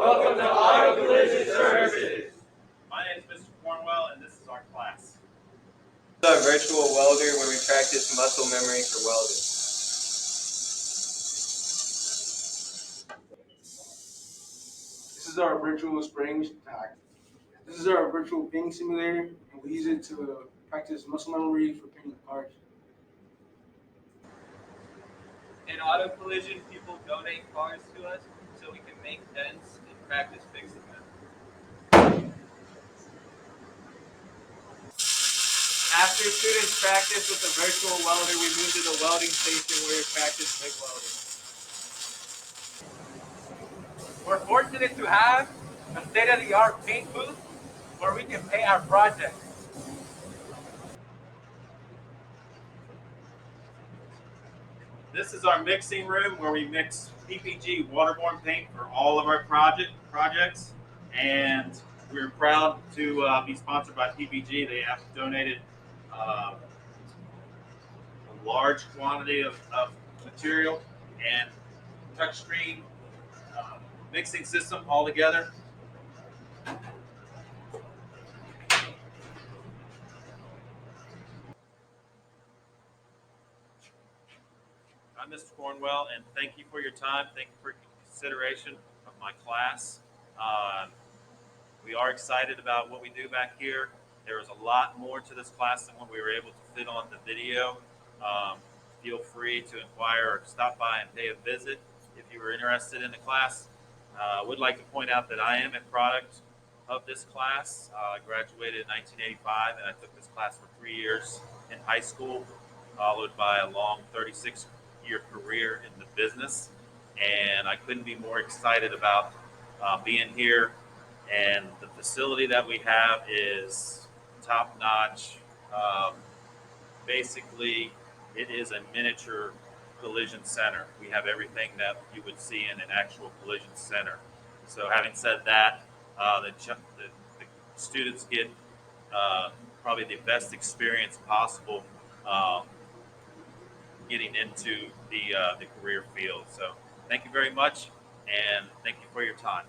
Welcome to Auto Collision Services. My name is Mr. Cornwell, and this is our class. This is our virtual welder where we practice muscle memory for welding. This is our virtual springs. This is our virtual painting simulator, and we use it to practice muscle memory for painting cars. In auto collision, people donate cars to us so we can make dents and practice fixing them. After students practice with the virtual welder, we move to the welding station where we practice MIG welding. We're fortunate to have a state-of-the-art paint booth where we can paint our projects. This is our mixing room where we mix PPG waterborne paint for all of our projects, and we're proud to be sponsored by PPG. They have donated a large quantity of material and touchscreen mixing system all together. I'm Mr. Cornwell, and thank you for your time. Thank you for your consideration of my class. We are excited about what we do back here. There is a lot more to this class than what we were able to fit on the video. Feel free to inquire or stop by and pay a visit if you were interested in the class. I would like to point out that I am a product of this class. I graduated in 1985, and I took this class for 3 years in high school, followed by a long 36-year career in the business. And I couldn't be more excited about being here. And the facility that we have is top notch. Basically, it is a miniature collision center. We have everything that you would see in an actual collision center. So having said that, the students get probably the best experience possible getting into the career field. So thank you very much, and thank you for your time.